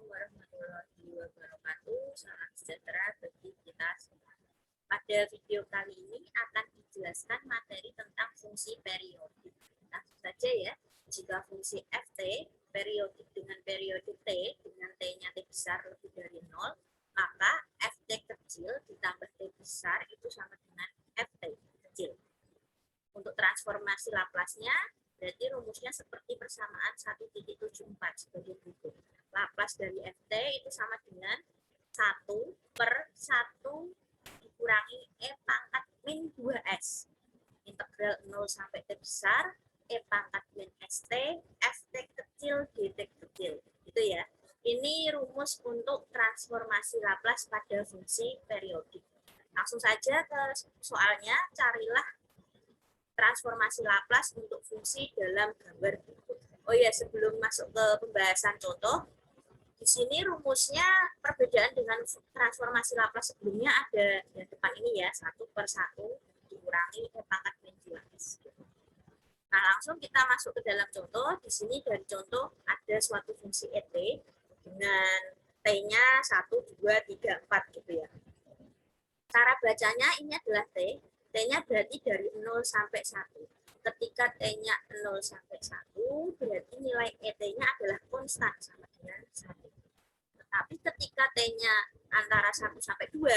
Assalamualaikum warahmatullahi wabarakatuh. Salam sejahtera bagi kita semua. Pada video kali ini akan dijelaskan materi tentang fungsi periodik. Langsung saja ya. Jika fungsi ft periodik dengan periode t dengan t-nya t besar lebih dari 0, maka ft kecil ditambah t besar itu sama dengan ft kecil. Untuk transformasi Laplace-nya, berarti rumusnya seperti persamaan 1.74 sebagai berikut. Laplace dari ft itu sama dengan 1 per 1 dikurangi e pangkat min 2s. Integral 0 sampai t besar, e pangkat min st, ft kecil, dt kecil. Itu ya. Ini rumus untuk transformasi Laplace pada fungsi periodik. Langsung saja ke soalnya, carilah transformasi Laplace untuk fungsi dalam gambar berikut. Oh ya, sebelum masuk ke pembahasan contoh, di sini rumusnya perbedaan dengan transformasi Laplace sebelumnya ada yang depan ini ya, 1 per 1 dikurangi e pangkat min 2s. Nah, langsung kita masuk ke dalam contoh. Di sini dari contoh ada suatu fungsi et dengan t-nya 1, 2, 3, 4 gitu ya. Cara bacanya ini adalah t. T-nya berarti dari 0 sampai 1. Ketika T-nya 0 sampai 1, berarti nilai ET-nya adalah konstan sama dengan 1. Tetapi ketika T-nya antara 1 sampai 2,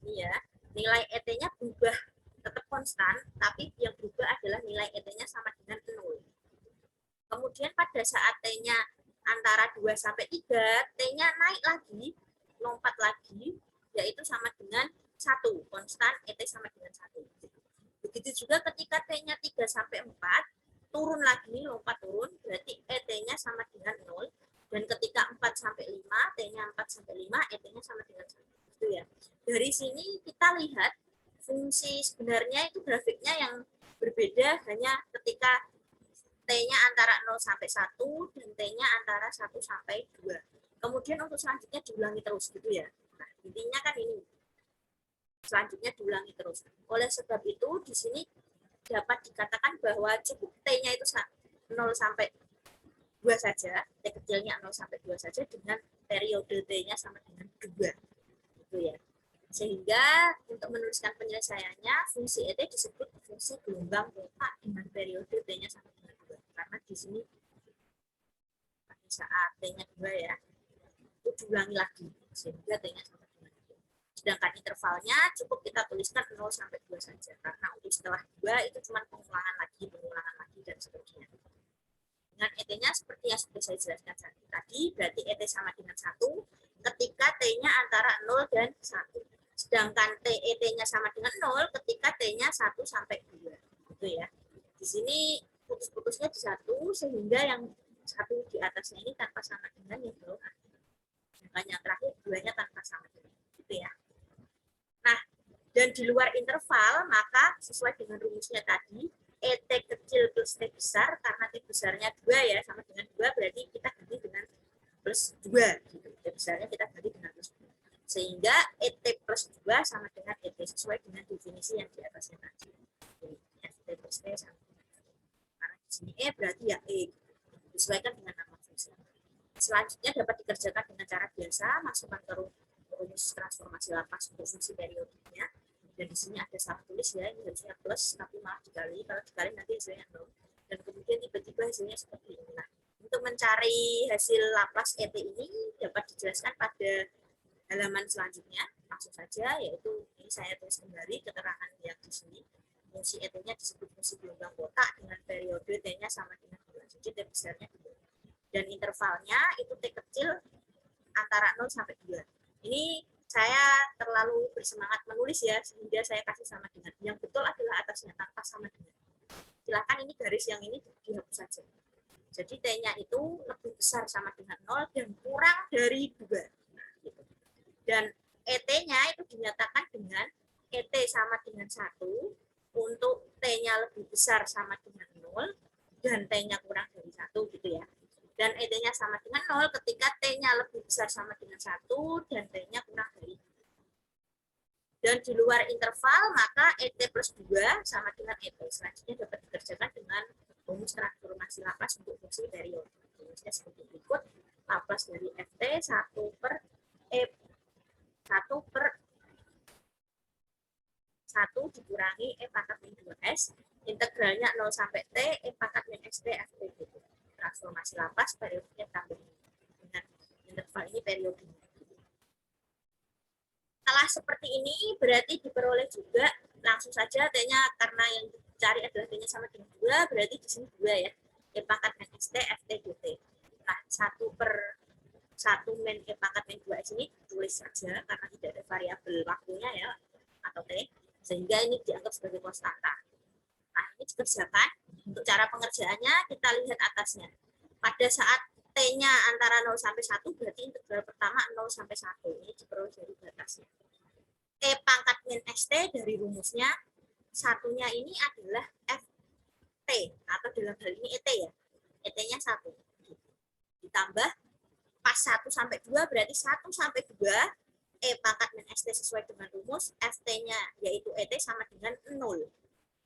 ini ya, nilai ET-nya berubah, tetap konstan, tapi yang berubah adalah nilai ET-nya sama dengan 0. Kemudian pada saat T-nya antara 2 sampai 3, T-nya naik lagi, lompat lagi, yaitu sama dengan 1, konstan ET sama dengan 1. Begitu juga ketika T-nya 3 sampai 4, turun lagi, lompat turun, berarti ET-nya sama dengan 0. Dan ketika 4 sampai 5, T-nya 4 sampai 5, ET-nya sama dengan 1. Gitu ya. Dari sini kita lihat fungsi sebenarnya itu grafiknya yang berbeda hanya ketika T-nya antara 0 sampai 1 dan T-nya antara 1 sampai 2. Kemudian untuk selanjutnya diulangi terus gitu ya. Nah, intinya kan ini. Selanjutnya diulangi terus. Oleh sebab itu, di sini dapat dikatakan bahwa cukup T-nya itu 0 sampai 2 saja, T kecilnya 0 sampai 2 saja dengan periode T-nya sama dengan 2. Gitu ya. Sehingga untuk menuliskan penyelesaiannya, fungsi ET disebut fungsi gelombang kotak dengan periode T-nya sama dengan 2. Karena di sini pada saat T-nya 2 ya, itu diulangi lagi sehingga T-nya sama. Sedangkan intervalnya cukup kita tuliskan 0 sampai 2 saja. Karena untuk setelah 2 itu cuma pengulangan lagi, dan seterusnya. Dengan ET-nya seperti yang sudah saya jelaskan tadi, berarti ET sama dengan 1 ketika T-nya antara 0 dan 1. Sedangkan ET-nya sama dengan 0 ketika T-nya 1 sampai 2. Gitu ya. Di sini putus-putusnya di 1 sehingga yang 1 di atasnya ini tanpa sama dengan yang bawah. Sedangkan yang terakhir 2-nya tanpa sama dengan. Gitu ya. Nah, dan di luar interval, maka sesuai dengan rumusnya tadi, ET kecil plus T besar, karena T besarnya 2 ya, sama dengan 2, berarti kita ganti dengan plus 2. Gitu. T besarnya kita ganti dengan plus 2. Sehingga ET plus 2 sama dengan ET, sesuai dengan definisi yang di atasnya tadi. ET plus T sama dengan ET. Karena di sini E berarti ya E. Disesuaikan dengan nama fungsi. Selanjutnya dapat dikerjakan dengan cara biasa, masukkan ke rumus transformasi Laplace untuk fungsi periodiknya. Dan di sini ada salah tulis ya, ini harusnya plus, tapi malah dikali. Kalau dikali nanti hasilnya 0. Dan kemudian tiba-tiba hasilnya seperti ini. Nah, untuk mencari hasil Laplace ET ini dapat dijelaskan pada halaman selanjutnya. Langsung saja, yaitu ini saya tulis kembali keterangan yang di sini. Fungsi ET-nya disebut fungsi gelombang kotak dengan periode T-nya sama dengan 2. Jadi T besarnya 2. Dan intervalnya itu T kecil antara 0 sampai 2. Ini saya terlalu bersemangat menulis ya, sehingga saya kasih sama dengan. Yang betul adalah atasnya tanpa sama dengan. Silakan ini garis yang ini dihapus saja. Jadi T-nya itu lebih besar sama dengan 0 dan kurang dari 2. Nah, gitu. Dan ET-nya itu dinyatakan dengan ET sama dengan 1 untuk T-nya lebih besar sama dengan 0 dan T-nya kurang dari 1 gitu ya. Dan ET-nya sama dengan 0 ketika T-nya lebih besar sama dengan 1 dan T-nya kurang dari 2. Dan di luar interval, maka ET plus 2 sama dengan ET. Selanjutnya dapat dikerjakan dengan rumus transformasi Laplace untuk fungsi periodik. Rumusnya seperti berikut. Laplace dari FT 1 per E 1 per 1 dikurangi E pangkat min 2S, integralnya 0 sampai T, E pangkat min XT, FT gitu. Transformasi Laplace periodenya tambah dengan interval ini periodenya. Setelah seperti ini berarti diperoleh juga langsung saja T-nya, karena yang dicari adalah T-nya sama dengan 2, berarti di sini 2 ya. E pangkat min XT, FT, DT. Nah, 1 per 1 min E pangkat min 2S ini tulis saja karena tidak ada variabel waktunya ya, atau T, sehingga ini dianggap sebagai konstanta. Nah, ini dikerjakan. Untuk cara pengerjaannya kita lihat atasnya. Pada saat T-nya antara 0 sampai 1, berarti integral pertama 0 sampai 1. Ini diperoleh dari batasnya. E pangkat min ST dari rumusnya, satunya ini adalah FT, atau dalam hal ini ET ya. ET-nya 1. Ditambah pas 1 sampai 2, berarti 1 sampai 2, E pangkat min ST sesuai dengan rumus, FT-nya yaitu ET sama dengan 0.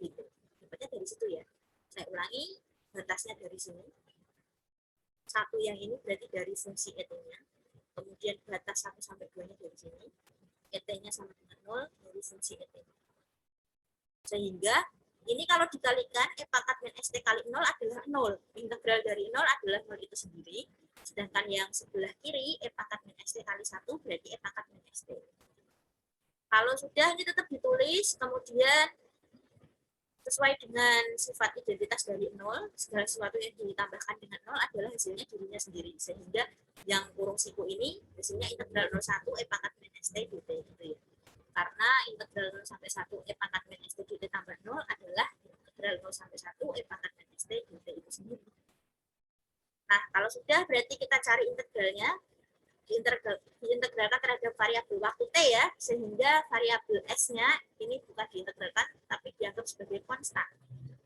Gitu. Dapatnya dari situ ya. Saya ulangi, batasnya dari sini. Satu yang ini berarti dari fungsi ET-nya. Kemudian batas 1 sampai 2-nya dari sini. ET-nya sama dengan 0 dari fungsi ET. Sehingga ini kalau dikalikan E pangkat min ST kali 0 adalah 0. Integral dari 0 adalah 0 itu sendiri. Sedangkan yang sebelah kiri E pangkat min ST kali 1 berarti E pangkat min ST. Kalau sudah ini tetap ditulis, kemudian sesuai dengan sifat identitas dari 0, segala sesuatu yang ditambahkan dengan 0 adalah hasilnya dirinya sendiri. Sehingga yang kurung siku ini hasilnya integral 01 E pangkat min ST dt gitu ya. Karena integral 0 sampai 1 E pangkat min ST dt tambah 0 adalah integral 0 sampai 1 E pangkat min ST dt itu sendiri. Nah, kalau sudah berarti kita cari integralnya, diintegralkan terhadap variabel waktu T ya, sehingga variabel S-nya ini bukan diintegralkan, tapi dianggap sebagai konstan.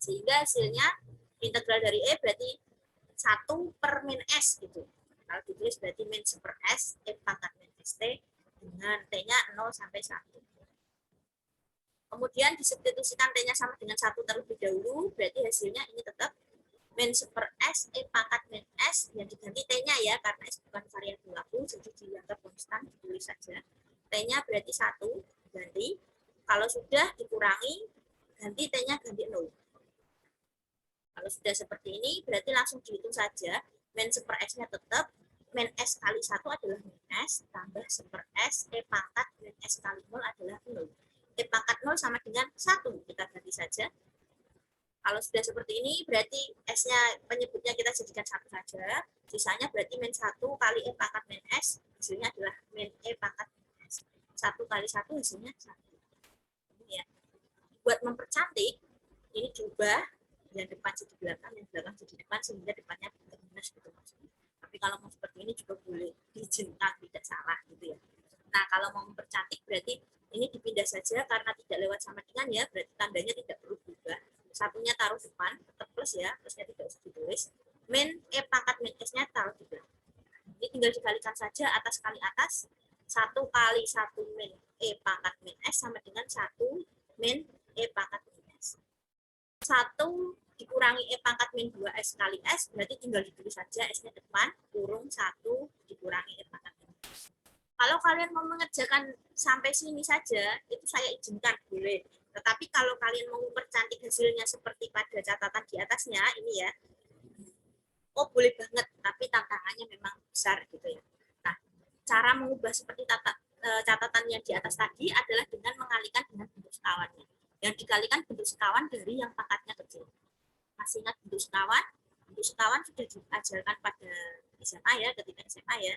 Sehingga hasilnya integral dari E berarti 1 per min S gitu. Kalau ditulis berarti min per S, E pangkat min ST, dengan T-nya 0 sampai 1. Kemudian disubstitusikan T-nya sama dengan 1 terlebih dahulu, berarti hasilnya ini tetap min per S, E pangkat min S, yang diganti T-nya ya, karena S bukan variabel waktu, jadi dianggap konstan, ditulis saja. T-nya berarti 1, ganti. Kalau sudah dikurangi, ganti T-nya ganti 0. Kalau sudah seperti ini, berarti langsung dihitung saja. Min per S-nya tetap, min S kali 1 adalah min S, tambah per S, E pangkat min S kali 0 adalah 0. E pangkat 0 sama dengan 1, kita ganti saja. Kalau sudah seperti ini, berarti S-nya penyebutnya kita jadikan 1 saja. Sisanya berarti min 1 kali E pangkat min S, hasilnya adalah min E pangkat min S. 1 kali 1 hasilnya 1. Ini ya. Buat mempercantik, ini diubah, yang depan jadi belakang, yang belakang jadi depan, sehingga depannya minus gitu maksudnya. Tapi kalau mau seperti ini juga boleh diizinkan, tidak salah gitu ya. Nah, kalau mau mempercantik berarti ini dipindah saja karena tidak lewat sama dengan ya, berarti tandanya tidak perlu berubah. Satunya taruh depan, tetap plus ya, plusnya tidak usah ditulis. Min E pangkat min S-nya taruh di belakang. Ini tinggal dikalikan saja atas kali atas. 1 kali 1 min E pangkat min S sama dengan 1 min E pangkat min S. 1 dikurangi E pangkat min 2S kali S, berarti tinggal ditulis saja S-nya depan, kurung 1 dikurangi E pangkat min S. Kalau kalian mau mengerjakan sampai sini saja, itu saya izinkan, boleh. Tetapi kalau kalian mau mempercantik hasilnya seperti pada catatan di atasnya, ini ya, oh boleh banget, tapi tantangannya memang besar gitu ya. Nah, cara mengubah seperti catatan yang di atas tadi adalah dengan mengalihkan dengan bentuk sekawannya. Yang dikalikan bentuk sekawan dari yang pangkatnya kecil. Masih ingat bentuk sekawan? Bentuk sekawan sudah diajarkan pada SMA ya, ketika SMA ya.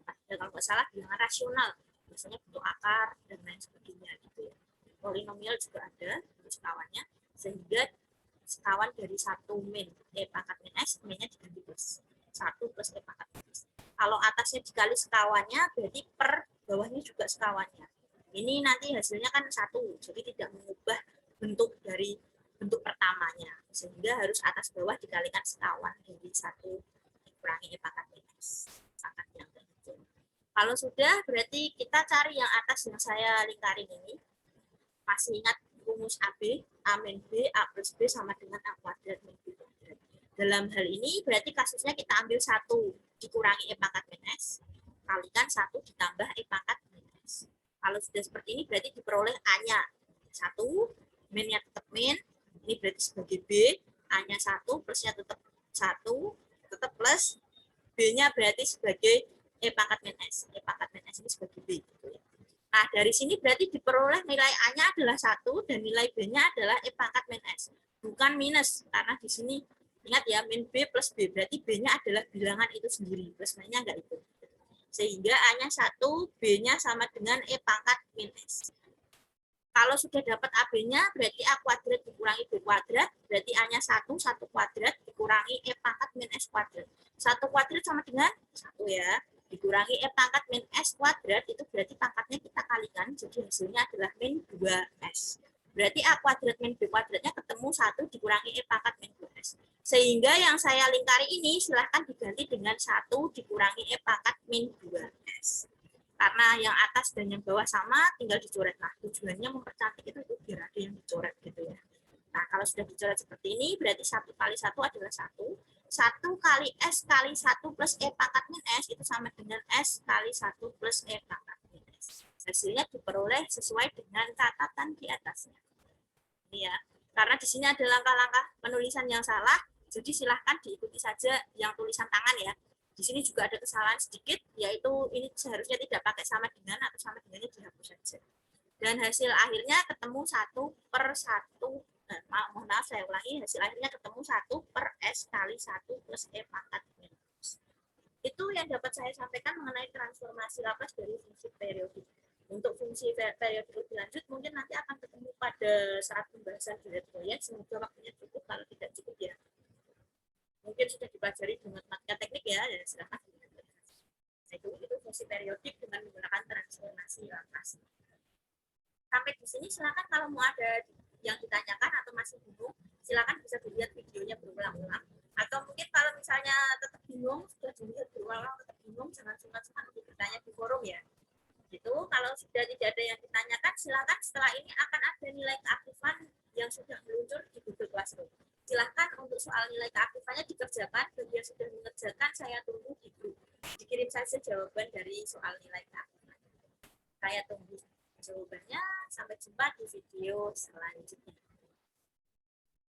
Kalau nggak salah bilangan rasional, biasanya bentuk akar dan lain sebagainya gitu ya. Polinomial juga ada bentuk sekawannya, sehingga sekawan dari 1 min E pangkat min S, min-nya diganti plus 1 plus E pangkat min S. Kalau atasnya dikali sekawannya, berarti per bawahnya juga sekawannya. Ini nanti hasilnya kan 1, jadi tidak mengubah bentuk dari bentuk pertamanya, sehingga harus atas bawah dikalikan sekawan dari 1 dikurangi E pangkat min S. Pangkat yang kecil. Kalau sudah, berarti kita cari yang atas yang saya lingkarin ini. Masih ingat rumus AB, A min B, A plus B sama dengan A kuadrat min B kuadrat. Dalam hal ini berarti kasusnya kita ambil 1 dikurangi E pangkat min S, kalikan 1 ditambah E pangkat min S. Kalau sudah seperti ini berarti diperoleh A-nya 1, min-nya tetap min, ini berarti sebagai B, A-nya 1, plusnya tetap 1, tetap plus, B-nya berarti sebagai E pangkat min S. E pangkat min S ini sebagai B. Gitu ya. Nah, dari sini berarti diperoleh nilai A-nya adalah 1 dan nilai B-nya adalah E pangkat min S. Bukan minus, karena di sini ingat ya, min B plus B, berarti B-nya adalah bilangan itu sendiri, plus minusnya enggak itu. Sehingga A-nya 1, B-nya sama dengan E pangkat min S. Kalau sudah dapat AB-nya, berarti A kuadrat dikurangi B kuadrat, berarti A-nya 1, 1 kuadrat dikurangi E pangkat min S kuadrat. 1 kuadrat sama dengan 1 ya, dikurangi E pangkat min S kuadrat, itu berarti pangkatnya kita kalikan, jadi hasilnya adalah min 2S. Berarti A kuadrat min B kuadratnya ketemu 1 dikurangi E pangkat min 2S. Sehingga yang saya lingkari ini silahkan diganti dengan 1 dikurangi E pangkat min 2S. Karena yang atas dan yang bawah sama, tinggal dicoret. Nah, tujuannya mempercantik itu biar ada yang dicoret gitu ya. Nah, kalau sudah dicoret seperti ini, berarti 1 kali 1 adalah 1. 1 kali S kali 1 plus E pangkat min S itu sama dengan S kali 1 plus E pangkat min S. Hasilnya diperoleh sesuai dengan catatan di atasnya. Ini ya. Karena di sini ada langkah-langkah penulisan yang salah, jadi silahkan diikuti saja yang tulisan tangan ya. Di sini juga ada kesalahan sedikit, yaitu ini seharusnya tidak pakai sama dengan atau sama dengannya dihapus saja. Dan hasil akhirnya ketemu 1 per 1, mohon maaf saya ulangi, hasil akhirnya ketemu 1 per S kali 1 plus E pangkat minus. Itu yang dapat saya sampaikan mengenai transformasi Laplace dari fungsi periodik. Untuk fungsi periodik lebih lanjut, mungkin nanti akan ketemu pada saat pembahasan di proyek, semoga waktunya cukup, kalau tidak cukup ya mungkin sudah dipelajari dengan matematika teknik ya, dan silakan itu fungsi periodik dengan menggunakan transformasi Laplace. Sampai di sini silakan kalau mau ada yang ditanyakan atau masih bingung, silakan bisa dilihat videonya berulang-ulang. Atau mungkin kalau misalnya tetap bingung, sudah dilihat berulang-ulang tetap bingung, jangan sungkan-sungkan untuk bertanya di forum ya. Gitu, kalau sudah tidak ada yang ditanyakan, silakan setelah ini akan ada nilai keaktifan yang sudah meluncur di Google Classroom. Silahkan untuk soal nilai keaktifannya dikerjakan, bagi yang sudah mengerjakan saya tunggu di grup. Dikirim saja jawaban dari soal nilai keaktifan. Saya tunggu jawabannya, sampai jumpa di video selanjutnya.